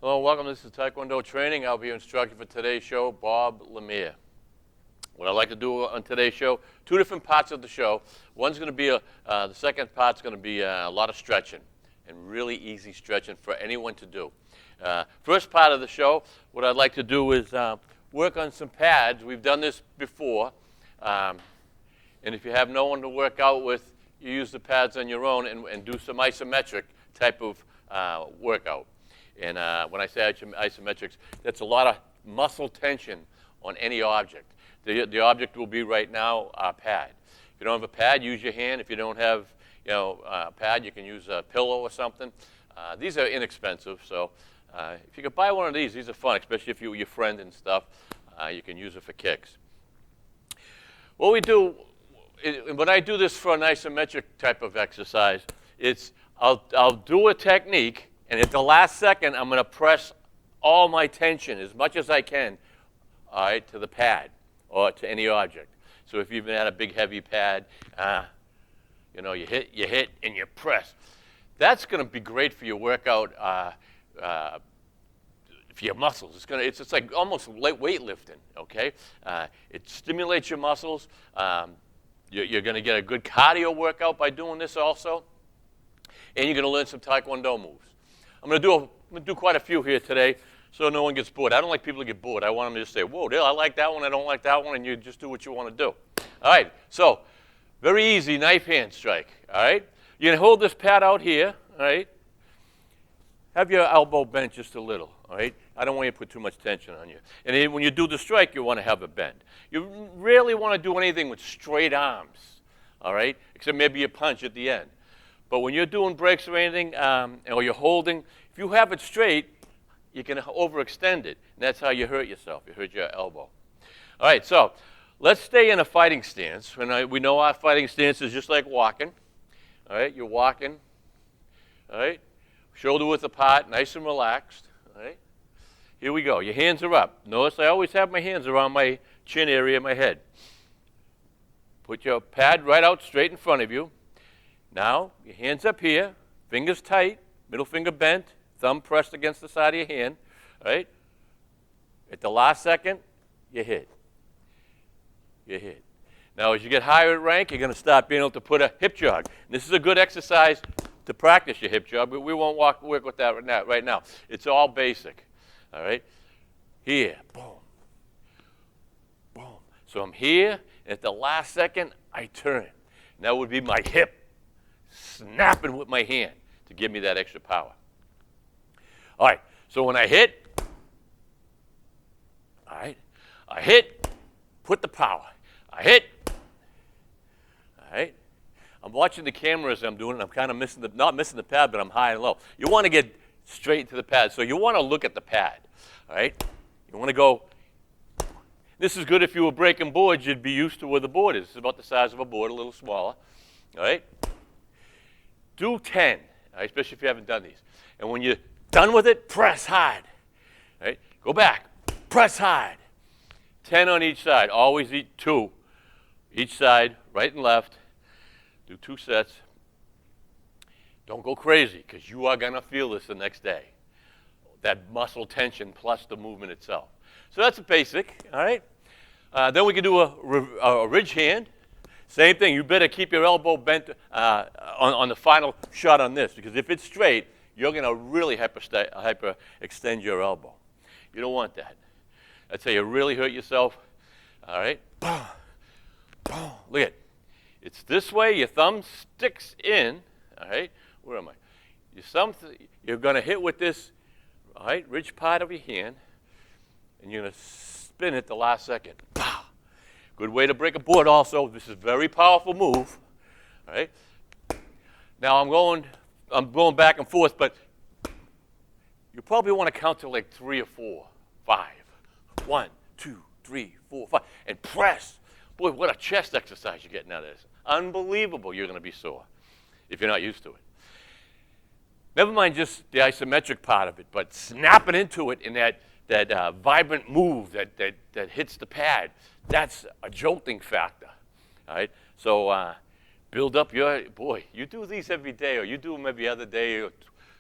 Hello, welcome. This is Taekwondo Training. I'll be your instructor for today's show, Bob Lemire. What I'd like to do on today's show, two different parts of the show. One's going to be, the second part's going to be a lot of stretching, and really easy stretching for anyone to do. First part of the show, what I'd like to do is work on some pads. We've done this before, and if you have no one to work out with, you use the pads on your own and do some isometric type of workout. And when I say isometrics, that's a lot of muscle tension on any object. The object will be right now a pad. If you don't have a pad, use your hand. If you don't have a pad, you can use a pillow or something. These are inexpensive, so if you could buy one of these are fun, especially if you're with your friend and stuff. You can use it for kicks. What we do, when I do this for an isometric type of exercise, it's I'll do a technique, and at the last second, I'm going to press all my tension as much as I can, all right, to the pad or to any object. So if you've had a big, heavy pad, you hit, and you press. That's going to be great for your workout, for your muscles. It's like almost light weightlifting, okay? It stimulates your muscles. You're going to get a good cardio workout by doing this also. And you're going to learn some Taekwondo moves. I'm going to do quite a few here today so no one gets bored. I don't like people to get bored. I want them to just say, whoa, I like that one, I don't like that one, and you just do what you want to do. All right, so very easy knife hand strike, all right? You can hold this pad out here, all right? Have your elbow bent just a little, all right? I don't want you to put too much tension on you. And then when you do the strike, you want to have it bent. You rarely want to do anything with straight arms, all right? Except maybe a punch at the end. But when you're doing breaks or anything, or you're holding, if you have it straight, you can overextend it. And that's how you hurt yourself. You hurt your elbow. All right, so let's stay in a fighting stance. We know our fighting stance is just like walking. All right, you're walking. All right, shoulder width apart, nice and relaxed. All right, here we go. Your hands are up. Notice I always have my hands around my chin area of my head. Put your pad right out straight in front of you. Now, your hands up here, fingers tight, middle finger bent, thumb pressed against the side of your hand, right? At the last second, you hit. You hit. Now, as you get higher in rank, you're going to start being able to put a hip jog. And this is a good exercise to practice your hip jog, but we won't work with that right now. It's all basic, all right? Here, boom, boom. So I'm here, and at the last second, I turn. And that would be my hip snapping with my hand to give me that extra power. All right, so when I hit, all right, I hit, put the power. I hit, all right. I'm watching the camera as I'm doing it. I'm kind of not missing the pad, but I'm high and low. You want to get straight to the pad, so you want to look at the pad, all right. You want to go. This is good if you were breaking boards. You'd be used to where the board is. It's about the size of a board, a little smaller, all right. Do 10, right, especially if you haven't done these. And when you're done with it, press hard. Right? Go back, press hard. 10 on each side. Always eat 2. Each side, right and left. Do 2 sets. Don't go crazy, because you are going to feel this the next day. That muscle tension plus the movement itself. So that's a basic, all right? Then we can do a ridge hand. Same thing, you better keep your elbow bent on the final shot on this, because if it's straight, you're going to really hyper extend your elbow. You don't want that. That's how you really hurt yourself. All right? Boom, boom. Look at it. It's this way, your thumb sticks in. All right? Where am I? You're going to hit with this, all right, ridge part of your hand, and you're going to spin it the last second. Pow. Good way to break a board also. This is a very powerful move. All right. Now I'm going back and forth, but you probably want to count to like 3 or 4, 5. 1, 2, 3, 4, 5. And press. Boy, what a chest exercise you're getting out of this. Unbelievable you're going to be sore if you're not used to it. Never mind just the isometric part of it, but snapping into it in that vibrant move that hits the pad. That's a jolting factor, all right? So build up you do these every day, or you do them every other day or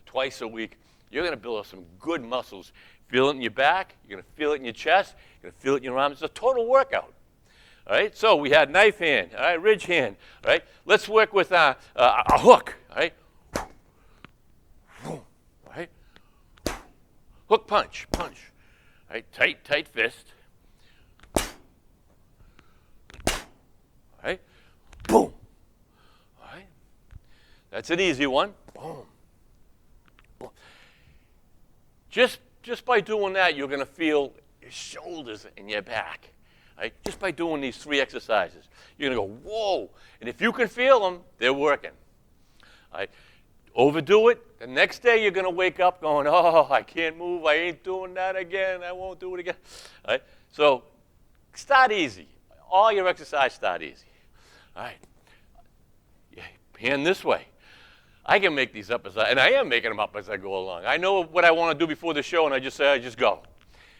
twice a week. you're going to build up some good muscles. Feel it in your back. You're going to feel it in your chest. You're going to feel it in your arms. It's a total workout. All right, so we had knife hand, all right, ridge hand, all right. Let's work with a hook, all right. All right. Hook punch, punch. All right, tight fist. All right, boom. All right, that's an easy one. Boom. Boom. Just by doing that, you're going to feel your shoulders and your back. Right? Just by doing these 3 exercises. You're going to go, whoa. And if you can feel them, they're working. Right? Overdo it. The next day, you're going to wake up going, oh, I can't move. I ain't doing that again. I won't do it again. Right? So start easy. All your exercise start easy. All right. Hand this way. I can make these up, and I am making them up as I go along. I know what I want to do before the show, and I just go.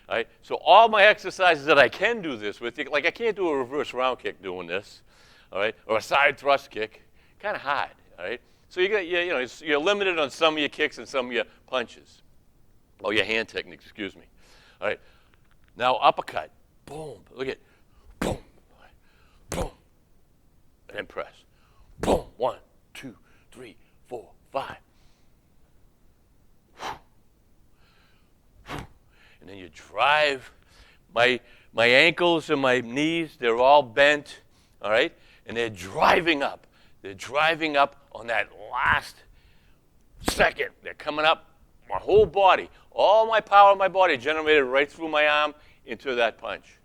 All right? So all my exercises that I can do this with, like I can't do a reverse round kick doing this, all right, or a side thrust kick, kind of hard, all right. So you're limited on some of your kicks and some of your punches, or your hand techniques, excuse me. All right. Now uppercut, boom, look at, boom, boom, and then press, boom, 1, 2, 3, 4, 5. And then you drive. My ankles and my knees, they're all bent, all right? And they're driving up. They're driving up on that last second. They're coming up, my whole body. All my power in my body generated right through my arm into that punch.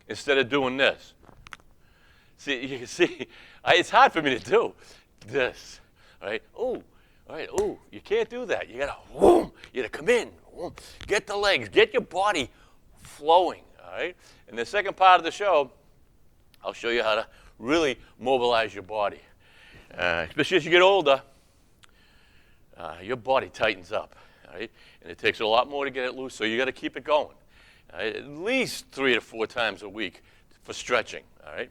Instead of doing this. See, you can see, it's hard for me to do this, all right? Ooh, all right, ooh, you can't do that. You gotta, whoom, you gotta come in. Get the legs, get your body flowing, all right? In the second part of the show, I'll show you how to really mobilize your body. Especially as you get older, your body tightens up, all right? And it takes a lot more to get it loose, so you got to keep it going. All right? At least 3 to 4 times a week for stretching, all right?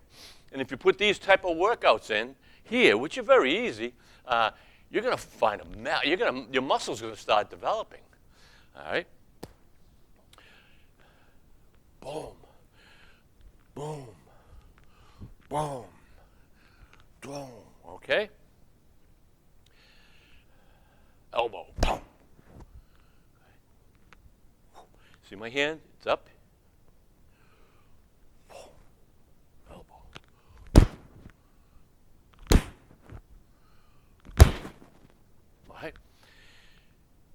And if you put these type of workouts in here, which are very easy, you're going to find your muscles are going to start developing. All right. Boom. Boom. Boom. Boom. Okay. Elbow. Boom. See my hand? It's up. Boom. Elbow. All right.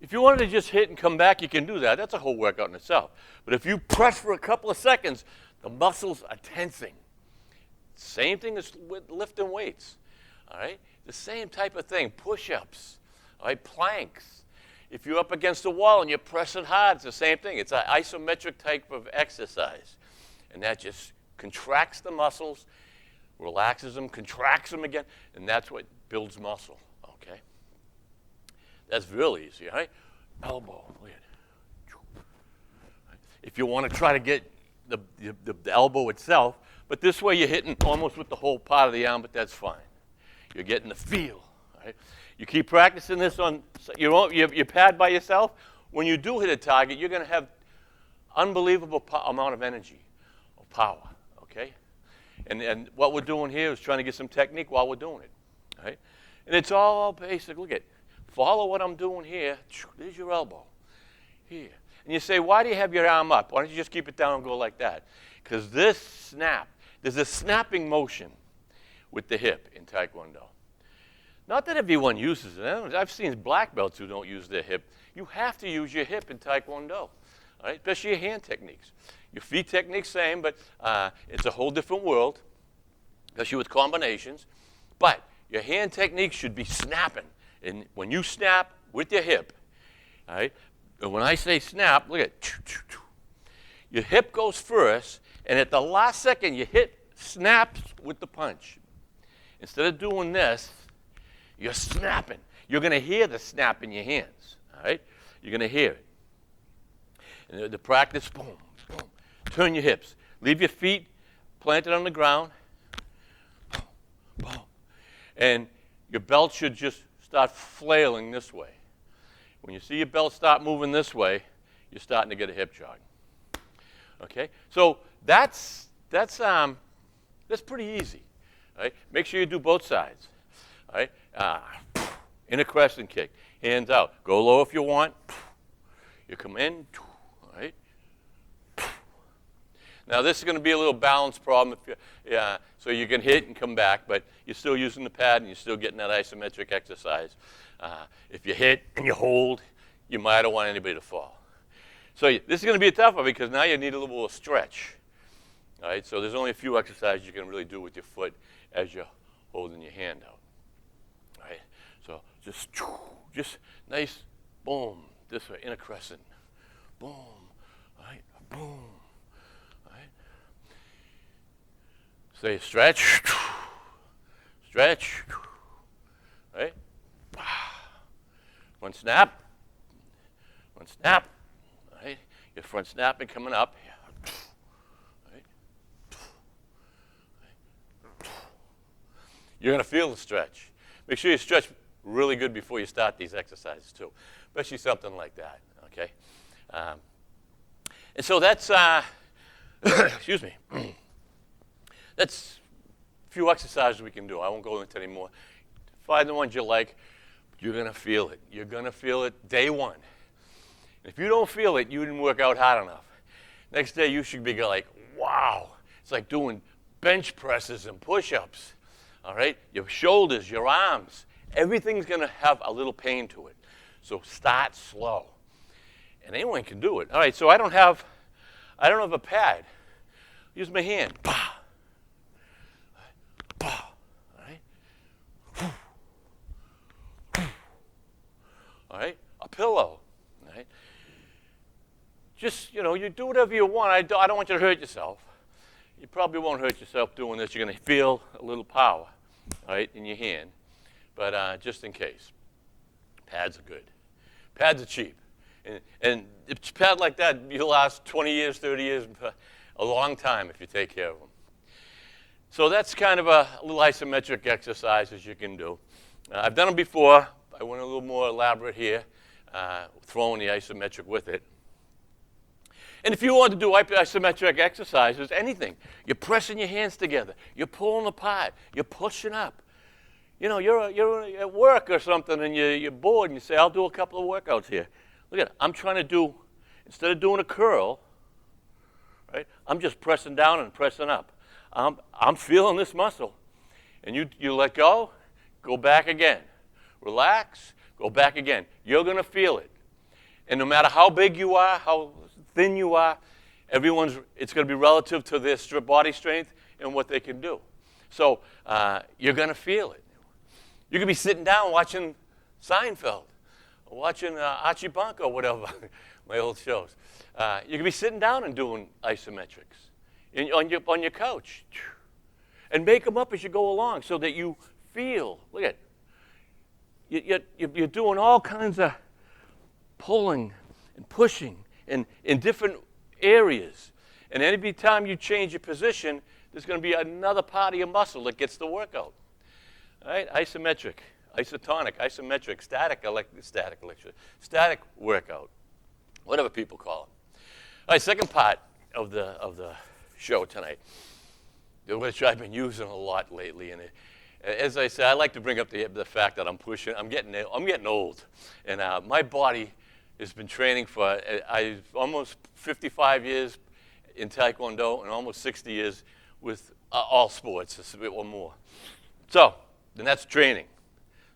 If you wanted to just hit and come back, you can do that. That's a whole workout in itself. But if you press for a couple of seconds, the muscles are tensing. Same thing as with lifting weights, all right? The same type of thing, push-ups, all right, planks. If you're up against the wall and you're pressing hard, it's the same thing. It's an isometric type of exercise. And that just contracts the muscles, relaxes them, contracts them again, and that's what builds muscle, okay? That's real easy, all right? Elbow, look at it. If you want to try to get the elbow itself, but this way you're hitting almost with the whole part of the arm, but that's fine. You're getting the feel, all right? You keep practicing this on your pad by yourself. When you do hit a target, you're going to have unbelievable amount of energy, or power, okay? And what we're doing here is trying to get some technique while we're doing it, all right? And it's all basic. Look at, follow what I'm doing here. There's your elbow, here. And you say, why do you have your arm up? Why don't you just keep it down and go like that? Because this snap, there's a snapping motion with the hip in Taekwondo. Not that everyone uses it. I've seen black belts who don't use their hip. You have to use your hip in Taekwondo, all right? Especially your hand techniques. Your feet techniques, same, but it's a whole different world, especially with combinations. But your hand techniques should be snapping. And when you snap with your hip, all right? And when I say snap, look at, your hip goes first, and at the last second, your hip snaps with the punch. Instead of doing this, you're snapping. You're going to hear the snap in your hands, all right? You're going to hear it. And the practice, boom, boom. Turn your hips. Leave your feet planted on the ground. Boom, boom. And your belt should just start flailing this way. When you see your belt start moving this way, you're starting to get a hip jog. Okay? So that's pretty easy. All right? Make sure you do both sides. All right? In a crescent kick. Hands out. Go low if you want. You come in. All right? Now, this is going to be a little balance problem. So you can hit and come back, but you're still using the pad and you're still getting that isometric exercise. If you hit and you hold, you might don't want anybody to fall. So this is going to be a tough one because now you need a little more stretch. All right, so there's only a few exercises you can really do with your foot as you're holding your hand out. All right, so just nice, boom, this way, in a crescent. Boom, all right, boom, all right. Say stretch, stretch, right? One snap, right? Your front snapping coming up. Right? You're going to feel the stretch. Make sure you stretch really good before you start these exercises too, especially something like that, okay? And so that's, excuse me, that's a few exercises we can do. I won't go into any more. Find the ones you like. You're going to feel it. You're going to feel it day one. If you don't feel it, you didn't work out hard enough. Next day, you should be like, wow. It's like doing bench presses and push-ups, all right? Your shoulders, your arms, everything's going to have a little pain to it. So start slow. And anyone can do it. All right, so I don't have a pad. Use my hand. Bah. Bah. All right? All right? A pillow. All right? Just, you do whatever you want. I don't want you to hurt yourself. You probably won't hurt yourself doing this. You're going to feel a little power, all right, in your hand. But just in case. Pads are good. Pads are cheap. And a pad like that, you'll last 20 years, 30 years, a long time if you take care of them. So that's kind of a little isometric exercises you can do. I've done them before. I went a little more elaborate here, throwing the isometric with it. And if you want to do isometric exercises, anything, you're pressing your hands together, you're pulling apart, you're pushing up. You're at work or something and you're bored and you say, I'll do a couple of workouts here. Look at it. I'm trying to do, instead of doing a curl, right, I'm just pressing down and pressing up. I'm feeling this muscle. And you let go back again. Relax, go back again. You're going to feel it. And no matter how big you are, how thin you are, it's going to be relative to their body strength and what they can do. So you're going to feel it. You could be sitting down watching Seinfeld, or watching Archie Bunker, or whatever, my old shows. You could be sitting down and doing isometrics on your couch. And make them up as you go along so that you feel, look at it. You're doing all kinds of pulling and pushing in different areas. And any time you change your position, there's going to be another part of your muscle that gets the workout. All right? Isometric, isotonic, isometric, static workout, whatever people call it. All right, second part of the show tonight, which I've been using a lot lately. And as I said, I like to bring up the fact that I'm getting old, and my body has been training for almost 55 years in Taekwondo and almost 60 years with all sports, or more. So, then that's training.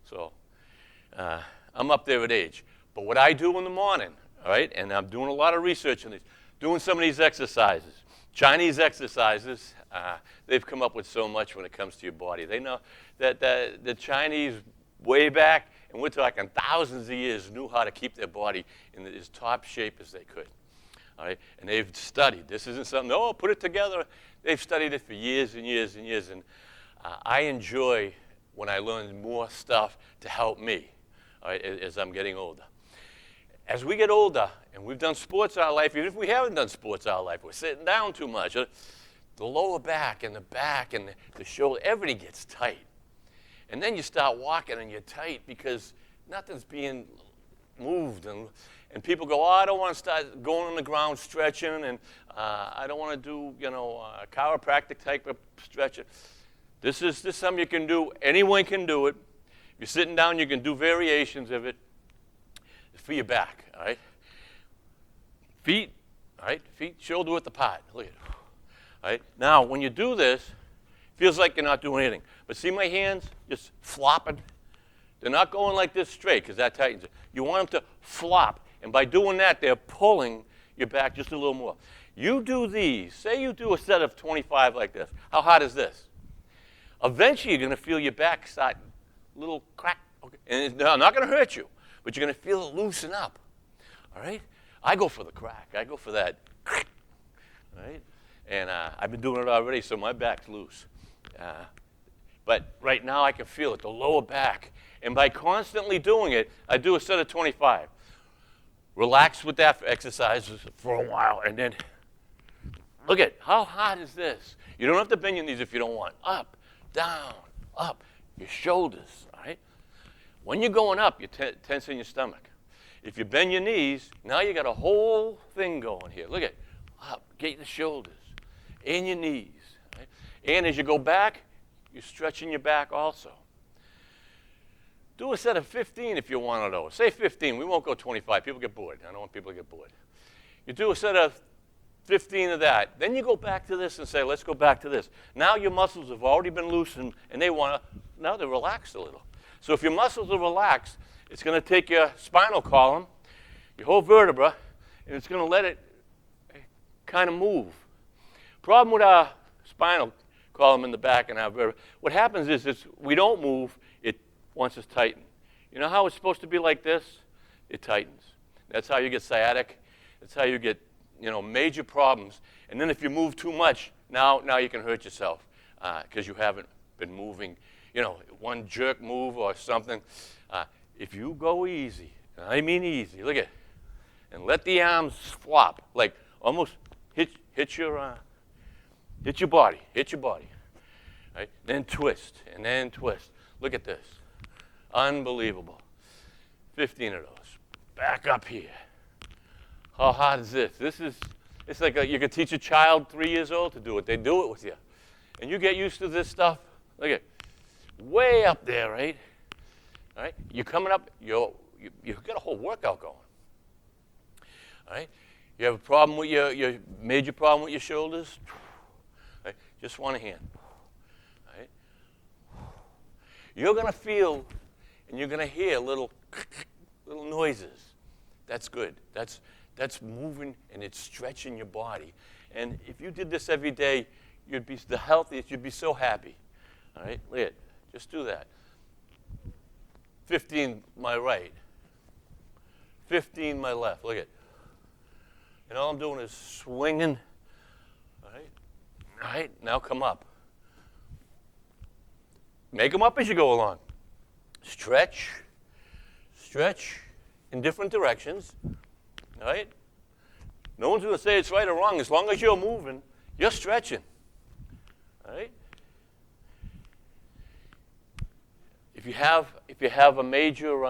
So, I'm up there with age. But what I do in the morning, all right, and I'm doing a lot of research on these, doing some of these exercises, Chinese exercises, they've come up with so much when it comes to your body. They know that the Chinese way back, and we're talking thousands of years, knew how to keep their body in as top shape as they could. All right? And they've studied. This isn't something, oh, put it together. They've studied it for years and years and years. And I enjoy when I learn more stuff to help me, all right, as I'm getting older. As we get older, and we've done sports our life, even if we haven't done sports our life, we're sitting down too much. The lower back and the shoulder, everything gets tight. And then you start walking and you're tight because nothing's being moved. And people go, oh, I don't want to start going on the ground stretching, and I don't want to do, chiropractic type of stretching. This is something you can do. Anyone can do it. If you're sitting down, you can do variations of it. It's for your back, all right? Feet, all right? Feet shoulder width apart. Look at it. All right? Now, when you do this, it feels like you're not doing anything. But see my hands just flopping? They're not going like this straight because that tightens it. You want them to flop. And by doing that, they're pulling your back just a little more. You do these. Say you do a set of 25 like this. How hard is this? Eventually, you're going to feel your back start a little crack. Okay. And it's not going to hurt you, but you're going to feel it loosen up. All right? I go for the crack. I go for that. All right? And I've been doing it already, so my back's loose. But right now, I can feel it, the lower back. And by constantly doing it, I do a set of 25. Relax with that exercise for a while, and then look at how hard is this? You don't have to bend your knees if you don't want. Up, down, up. Your shoulders, all right? When you're going up, you're tensing your stomach. If you bend your knees, now you got a whole thing going here. Look at up, get the shoulders and your knees. Right? And as you go back, you're stretching your back also. Do a set of 15 if you want of those. Say 15. We won't go 25. People get bored. I don't want people to get bored. You do a set of 15 of that. Then you go back to this and say, let's go back to this. Now your muscles have already been loosened, and now they're relaxed a little. So if your muscles are relaxed, it's going to take your spinal column, your whole vertebra, and it's going to let it kind of move. Problem with our spinal column in the back and our vertebra, what happens is we don't move it once it's tightened. You know how it's supposed to be like this? It tightens. That's how you get sciatic. That's how you get major problems. And then if you move too much, now you can hurt yourself because you haven't been moving, one jerk move or something. If you go easy, and I mean easy, look at, and let the arms flop, like almost hit your body, right? Then twist, and then twist. Look at this, unbelievable. 15 of those. Back up here. How hard is this? It's like you could teach a child 3 years old to do it. They do it with you. And you get used to this stuff. Look at way up there, right? All right? You're coming up, you've got a whole workout going. All right? You have a problem with your major problem with your shoulders? Right? Just one hand. All right? You're going to feel and you're going to hear little noises. That's good. That's moving and it's stretching your body. And if you did this every day, you'd be the healthiest. You'd be so happy. All right? Look at it. Just do that. 15 my right. 15 my left. Look at it. And all I'm doing is swinging. All right? All right? Now come up. Make them up as you go along. Stretch. Stretch in different directions. All right? No one's going to say it's right or wrong. As long as you're moving, you're stretching. All right? If you have a major,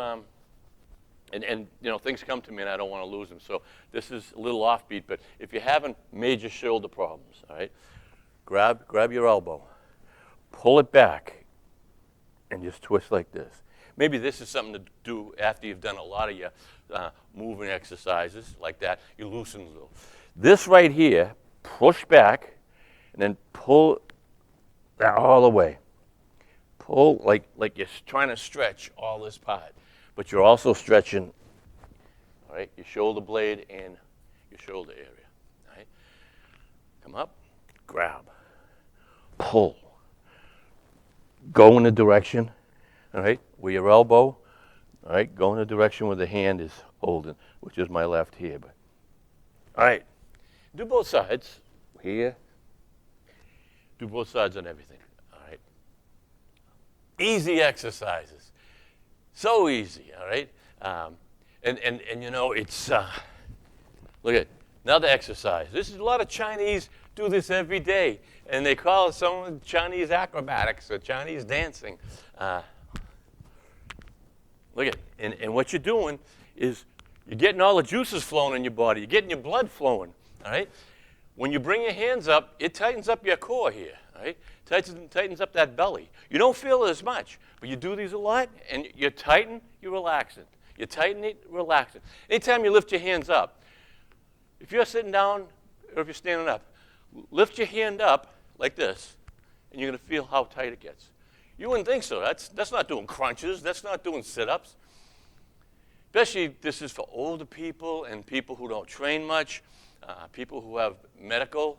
and things come to me and I don't want to lose them, so this is a little offbeat, but if you're having major shoulder problems, all right, grab your elbow, pull it back, and just twist like this. Maybe this is something to do after you've done a lot of your moving exercises like that. You loosen a little. This right here, push back, and then pull that all the way. Pull like you're trying to stretch all this part, but you're also stretching, all right, your shoulder blade and your shoulder area. All right? Come up, grab, pull. Go in the direction, all right, where your elbow, all right, go in the direction where the hand is holding, which is my left here. But all right, do both sides here. Do both sides on everything. All right. Easy exercises, so easy. All right, and it's look at another exercise. This is a lot of Chinese do this every day, and they call it some Chinese acrobatics or Chinese dancing. Look at, and what you're doing is you're getting all the juices flowing in your body. You're getting your blood flowing, all right? When you bring your hands up, it tightens up your core here, all right? Tightens up that belly. You don't feel it as much, but you do these a lot, and you tighten, you relax it. You tighten it, relax it. Anytime you lift your hands up, if you're sitting down or if you're standing up, lift your hand up like this, and you're going to feel how tight it gets. You wouldn't think so. That's not doing crunches. That's not doing sit-ups. Especially this is for older people and people who don't train much, people who have medical,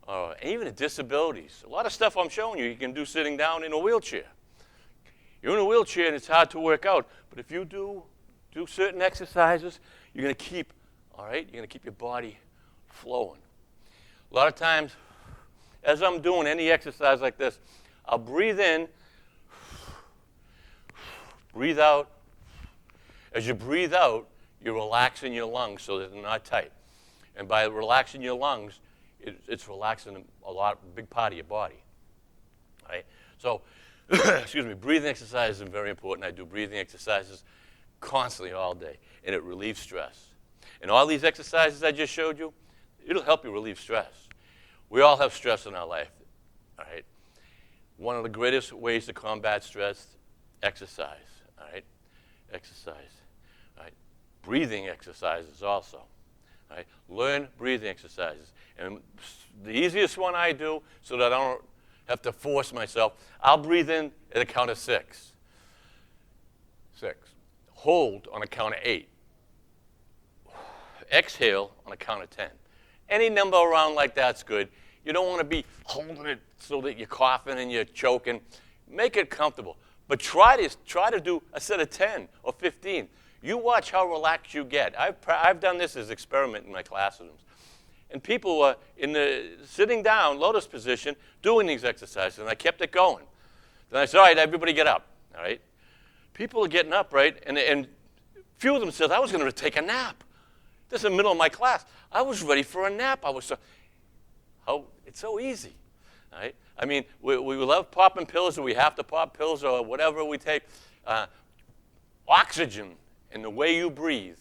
and even disabilities. A lot of stuff I'm showing you can do sitting down in a wheelchair. You're in a wheelchair and it's hard to work out, but if you do certain exercises, you're going to keep, all right, you're going to keep your body flowing. A lot of times, as I'm doing any exercise like this, I'll breathe in, breathe out. As you breathe out, you're relaxing your lungs so that they're not tight. And by relaxing your lungs, it's relaxing a big part of your body. All right? So, excuse me, breathing exercises are very important. I do breathing exercises constantly all day, and it relieves stress. And all these exercises I just showed you, it'll help you relieve stress. We all have stress in our life, all right? One of the greatest ways to combat stress, exercise, all right? Exercise, all right? Breathing exercises also, all right? Learn breathing exercises. And the easiest one I do so that I don't have to force myself, I'll breathe in at a count of 6. 6. Hold on a count of 8. Exhale on a count of 10. Any number around like that's good. You don't want to be holding it so that you're coughing and you're choking. Make it comfortable. But try to do a set of 10 or 15. You watch how relaxed you get. I've done this as an experiment in my classrooms. And people were in the sitting down, lotus position, doing these exercises, and I kept it going. Then I said, all right, everybody get up, all right? People are getting up, right? And few of them said, I was going to take a nap. This is the middle of my class. I was ready for a nap. It's so easy, all right? I mean, we love popping pills, or we have to pop pills, or whatever we take. Oxygen and the way you breathe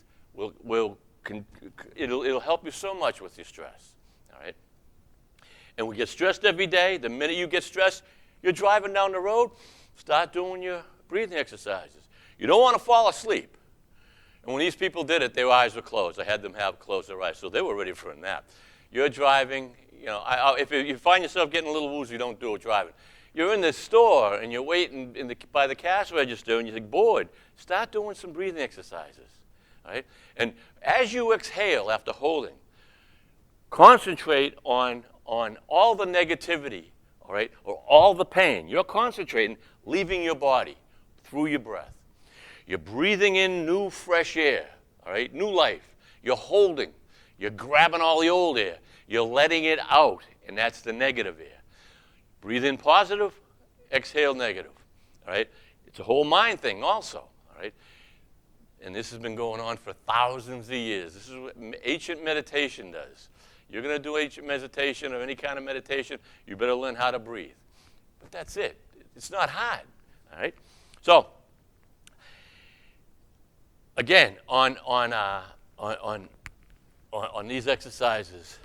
it'll help you so much with your stress, all right? And we get stressed every day. The minute you get stressed, you're driving down the road, start doing your breathing exercises. You don't want to fall asleep. And when these people did it, their eyes were closed. I had them close their eyes, so they were ready for a nap. You're driving, you know, if you find yourself getting a little woozy, don't do it driving. You're in the store and you're waiting by the cash register and you're bored. Start doing some breathing exercises, all right? And as you exhale after holding, concentrate on all the negativity, all right, or all the pain. You're concentrating, leaving your body through your breath. You're breathing in new, fresh air, all right, new life. You're holding. You're grabbing all the old air. You're letting it out, and that's the negative air. Breathe in positive, exhale negative, all right? It's a whole mind thing also, all right? And this has been going on for thousands of years. This is what ancient meditation does. You're going to do ancient meditation or any kind of meditation, you better learn how to breathe. But that's it. It's not hard, all right? So, again, on these exercises,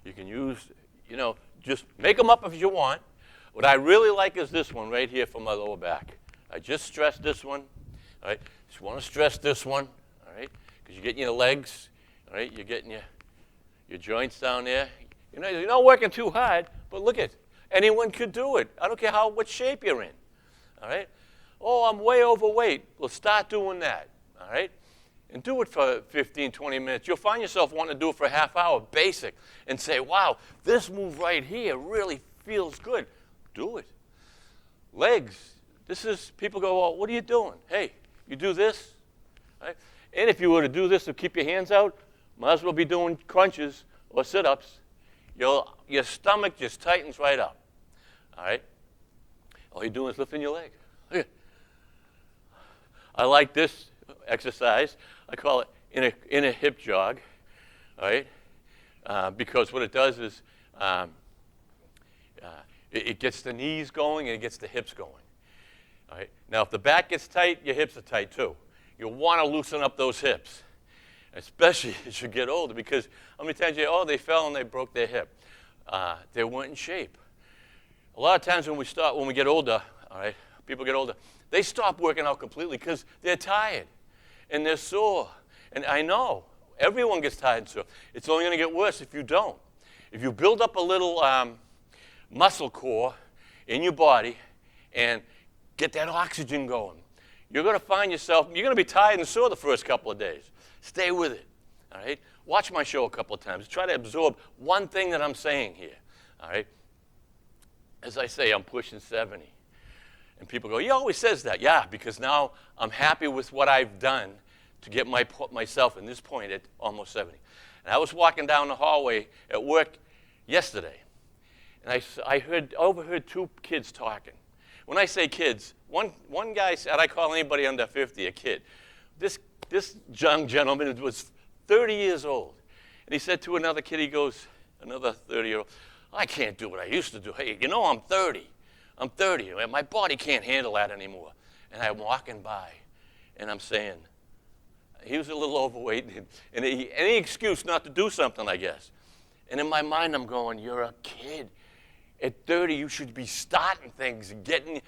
you can use, you know, just make them up if you want. What I really like is this one right here for my lower back. I just stressed this one, all right? Just want to stress this one, all right? Because you're getting your legs, all right? You're getting your joints down there. You know, you're not working too hard, but look at, anyone could do it. I don't care what shape you're in, all right? Oh, I'm way overweight. Well, start doing that, all right? And do it for 15, 20 minutes. You'll find yourself wanting to do it for a half hour, basic, and say, wow, this move right here really feels good. Do it. Legs. People go, well, what are you doing? Hey, you do this, right? And if you were to do this to keep your hands out, might as well be doing crunches or sit-ups. Your stomach just tightens right up, all right? All you're doing is lifting your leg. Look. I like this exercise. I call it inner hip jog, all right? Because what it does is it gets the knees going and it gets the hips going. All right? Now, if the back gets tight, your hips are tight too. you want to loosen up those hips, especially as you get older, because how many times they fell and they broke their hip. They weren't in shape. A lot of times when we get older, all right, people get older, they stop working out completely because they're tired and they're sore. And I know, everyone gets tired and sore. It's only going to get worse if you don't. If you build up a little muscle core in your body and get that oxygen going, you're going to find yourself, you're going to be tired and sore the first couple of days. Stay with it, all right? Watch my show a couple of times. Try to absorb one thing that I'm saying here, all right? As I say, I'm pushing 70. And people go, he always says that. Yeah, because now I'm happy with what I've done to get myself in this point at almost 70. And I was walking down the hallway at work yesterday, and I overheard two kids talking. When I say kids, one guy said, I call anybody under 50 a kid. This young gentleman was 30 years old. And he said to another kid, he goes, another 30-year-old, I can't do what I used to do. Hey, you know I'm 30. I'm 30. My body can't handle that anymore. And I'm walking by, and I'm saying, he was a little overweight, and any excuse not to do something, I guess. And in my mind, I'm going, you're a kid. At 30, you should be starting things and getting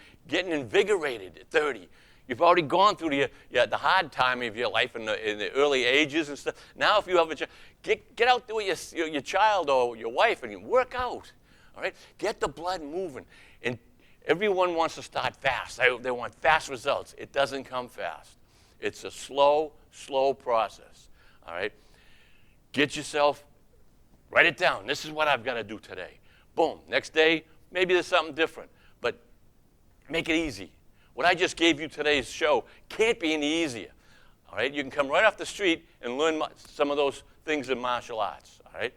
invigorated at 30. You've already gone through the hard time of your life in the early ages and stuff. Now, if you have a child, get out there with your child or your wife and work out. All right? Get the blood moving. And everyone wants to start fast. They want fast results. It doesn't come fast. It's a slow process. All right? Get yourself, write it down. This is what I've got to do today. Boom. Next day, maybe there's something different. But make it easy. What I just gave you today's show can't be any easier. All right? You can come right off the street and learn some of those things in martial arts. All right?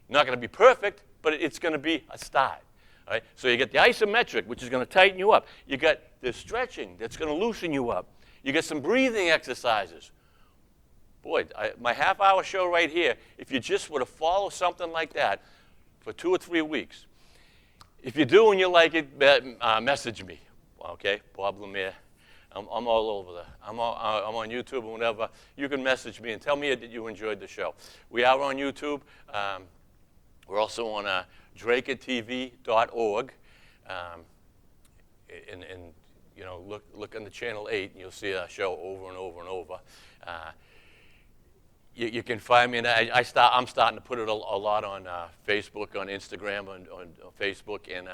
Not going to be perfect, but it's going to be a start. All right? So you get the isometric, which is going to tighten you up. You got the stretching that's going to loosen you up. You get some breathing exercises. Boy, my half-hour show right here, if you just were to follow something like that for 2 or 3 weeks, if you do and you like it, message me. Okay, Bob Lemire. I'm all over there. I'm on YouTube and whatever. You can message me and tell me that you enjoyed the show. We are on YouTube. We're also on drakatv.org. And you know, look on the channel 8, and you'll see our show over and over and over. You can find me, and I'm starting to put it a lot on Facebook, on Instagram, on Facebook, and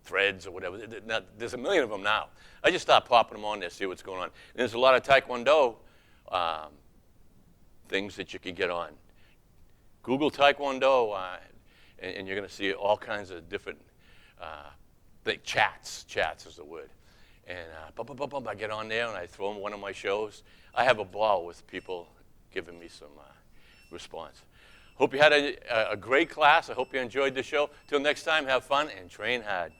Threads or whatever. Now, there's a million of them now. I just start popping them on there, see what's going on. And there's a lot of Taekwondo things that you can get on. Google Taekwondo, and you're going to see all kinds of different chats. Chats is the word. And I get on there and I throw them one of my shows. I have a ball with people giving me some response. Hope you had a great class. I hope you enjoyed the show. Till next time, have fun and train hard.